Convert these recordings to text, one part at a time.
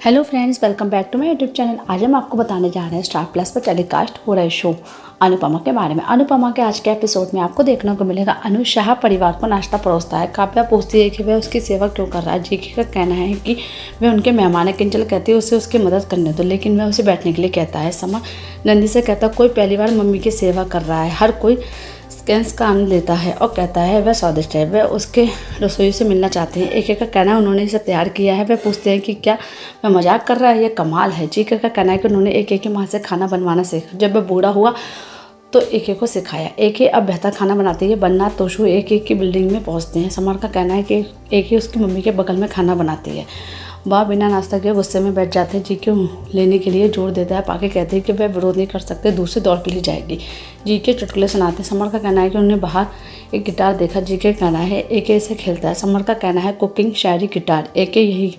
Hello friends, welcome back to my YouTube channel. आज हम आपको बताने जा रहे हैं स्टार प्लस पर टेलीकास्ट हो रहे शो अनुपमा के बारे में। अनुपमा के आज के एपिसोड में आपको देखने को मिलेगा अनु शाह परिवार को नाश्ता परोसता है। काव्या पूछती है कि वह उसकी सेवा क्यों कर रहा है। जीके का कहना है कि वह उनके मेहमान है। किंजल कहती है उसे उसकी मदद करने दो, लेकिन वह उसे बैठने के लिए कहता है। समा नंदी से कहता कोई पहली बार मम्मी की सेवा कर रहा है, हर कोई स्कैंस का आनंद लेता है और कहता है वह स्वादिष्ट है। वह उसके रसोई से मिलना चाहते हैं। एक का कहना है उन्होंने इसे तैयार किया है। वह पूछते हैं कि क्या वह मजाक कर रहा है, यह कमाल है। जीके का कहना है कि उन्होंने एक की माँ से खाना बनवाना सीखा। जब वह बूढ़ा हुआ तो एक को सिखाया। एक अब बेहतर खाना बनाती है। बन्ना तोशु एक की बिल्डिंग में पहुंचते हैं। समर का कहना है कि एक उसकी मम्मी के बगल में खाना बनाती है। वह बिना नाश्ता किए गुस्से में बैठ जाते हैं। जीके लेने के लिए जोर देता है। पाके कहते हैं कि वह विरोध नहीं कर सकते, दूसरी दौड़ के लिए जाएगी। जीके चुटकुले सुनाते हैं। समर का कहना है कि उन्होंने बाहर एक गिटार देखा। जीके का कहना है एक इसे खेलता है। समर का कहना है कुकिंग, शायरी, गिटार एक यही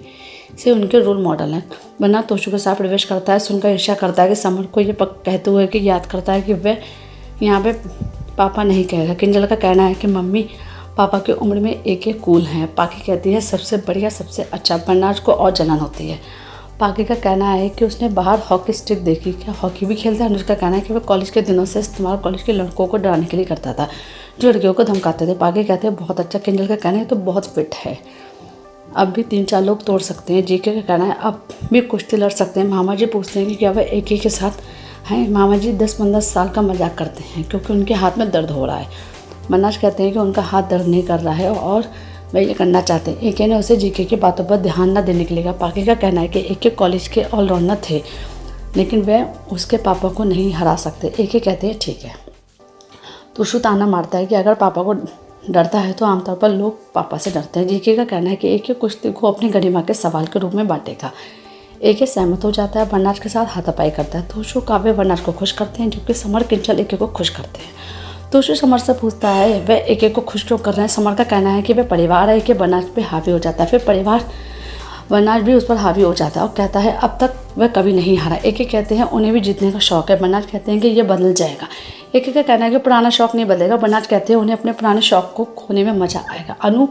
से उनके रोल मॉडल हैं। बन्ना तोशु के साथ प्रवेश करता है। सुनकर ईर्ष्या करता है कि समर को ये कहते हुए कि याद करता है कि वह यहाँ पे पापा नहीं कहेगा। किंजल का कहना है कि मम्मी पापा की उम्र में एक कूल हैं। पाकी कहती है सबसे बढ़िया, सबसे अच्छा। बन्नाज को और जलन होती है। पाकी का कहना है कि उसने बाहर हॉकी स्टिक देखी। क्या हॉकी भी खेलता है? अनुज का कहना है कि वह कॉलेज के दिनों से इस्तेमाल कॉलेज के लड़कों को डराने के लिए करता था, जो लड़कियों को धमकाते थे। पाकी कहते हैं बहुत अच्छा। किंजल का कहना है तो बहुत फिट है, अब भी 3-4 लोग तोड़ सकते हैं। जीके का कहना है अब भी कुश्ती लड़ सकते हैं। मामा जी पूछते हैं कि क्या वह एक के साथ हैं। मामा जी 10-15 साल का मजाक करते हैं क्योंकि उनके हाथ में दर्द हो रहा है। मन्नाज कहते हैं कि उनका हाथ दर्द नहीं कर रहा है और वह ये करना चाहते हैं। एक ने उसे जीके की बातों पर ध्यान न देने के लिए कहा। पाकी का कहना है कि एक कॉलेज के ऑलराउंडर थे, लेकिन वह उसके पापा को नहीं हरा सकते। एक कहते हैं ठीक है। तोशु ताना मारता है कि अगर पापा को डरता है तो आमतौर पर लोग पापा से डरते हैं। जीके का कहना है कि एक कुश्ती को अपनी गरिमा के सवाल के रूप में बांटेगा। एक सहमत हो जाता है। बन्नाज के साथ हाथापाई करता है। तोशु काव्य बन्नाज को खुश करते हैं, जबकि समर किंजल एक को खुश करते हैं। तोशु समर से पूछता है वह एक को खुश क्यों कर रहे हैं। समर का कहना है कि वह परिवार है कि बन्नाज पे हावी हो जाता है, फिर परिवार बन्नाज भी उस पर हावी हो जाता है और कहता है अब तक वह कभी नहीं हारा। एक कहते हैं उन्हें भी जीतने का शौक है। बन्नाज कहते हैं कि यह बदल जाएगा। एक का कहना है कि पुराना शौक नहीं बदलेगा। बन्नाज कहते हैं उन्हें अपने पुराने शौक को खोने में मजा आएगा। अनु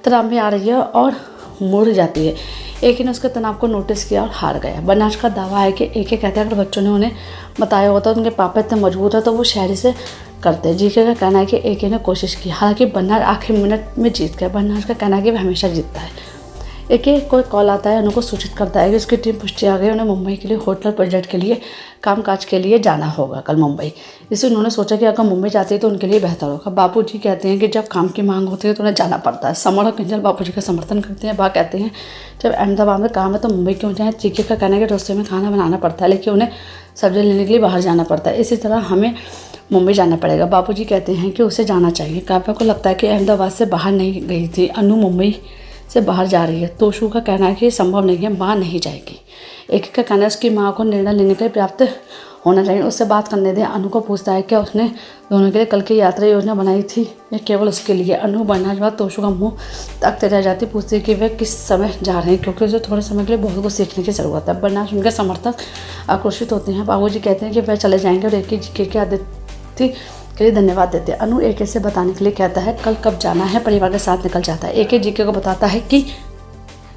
तनाव में आ रही है और मुड़ जाती है। एक ने उसके तनाव को नोटिस किया और हार गया। बन्नाज का दावा है कि एक कहते हैं अगर बच्चों ने उन्हें बताया होता तो उनके पापा इतने मजबूत है तो वो शहरी से करते हैं। जीके का कहना है कि एक ने कोशिश की, हालांकि बन्नाज आखिरी मिनट में जीत गया। बन्नाज का कहना है कि वह हमेशा जीतता है। एक कोई कॉल आता है, उनको सूचित करता है कि उसकी टीम पुष्टि आ गई। उन्हें मुंबई के लिए होटल प्रोजेक्ट के लिए कामकाज के लिए जाना होगा कल मुंबई। इससे उन्होंने सोचा कि अगर मुंबई जाती है तो उनके लिए बेहतर होगा। बापूजी कहते हैं कि जब काम की मांग होती है तो उन्हें जाना पड़ता है। समर और किंजल बापूजी का समर्थन करते हैं। बा कहते हैं जब अहमदाबाद में काम है तो मुंबई क्यों जाएँ। जीके का कहना है कि रस्ते में खाना बनाना पड़ता है, लेकिन उन्हें सब्जी लेने के लिए बाहर जाना पड़ता है। इसी तरह हमें मुंबई जाना पड़ेगा। बापूजी कहते हैं कि उसे जाना चाहिए। काव्या को लगता है कि अहमदाबाद से बाहर नहीं गई थी, अनु मुंबई से बाहर जा रही है। तोशु का कहना है कि ये संभव नहीं है, माँ नहीं जाएगी। एक का कहना है उसकी माँ को निर्णय लेने के लिए पर्याप्त होना चाहिए, उससे बात करने दें। अनु को पूछता है कि उसने दोनों के लिए कल की यात्रा योजना बनाई थी या केवल उसके लिए। अनु बनने के बाद तोशु का मुंह ताकते रह जाती, पूछती है कि वे किस समय जा रहे हैं क्योंकि उसे थोड़े समय के लिए बहुत कुछ सीखने की ज़रूरत है। बन्नाज उनके समर्थक आक्रोशित होते हैं। बाबूजी कहते हैं कि वह चले जाएंगे और एक ही जीके की आदित्य के लिए धन्यवाद देते हैं। अनु एक से बताने के लिए कहता है कल कब जाना है। परिवार के साथ निकल जाता है। एक जीके को बताता है कि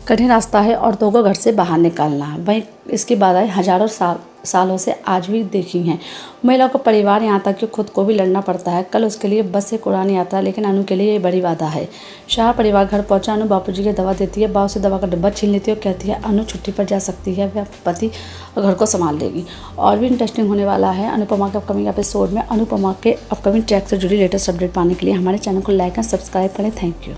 कठिन रास्ता है औरतों को घर से बाहर निकालना। वहीं इसकी बाधाएं हजारों सालों से आज भी देखी हैं। महिलाओं को परिवार यहाँ तक कि खुद को भी लड़ना पड़ता है। कल उसके लिए बस से उड़ान यात्रा, लेकिन अनु के लिए ये बड़ी बाधा है। शाह परिवार घर पहुंचा। अनु बापूजी की दवा देती है। बाव से दवा का डिब्बा छीन लेती है और कहती है अनु छुट्टी पर जा सकती है, वह पति और घर को संभाल लेगी। और भी इंटरेस्टिंग होने वाला है अनुपमा के अपकमिंग एपिसोड में। अनुपमा के अपकमिंग ट्रैक से जुड़ी लेटेस्ट अपडेट पाने के लिए हमारे चैनल को लाइक एंड सब्सक्राइब करें। Thank you.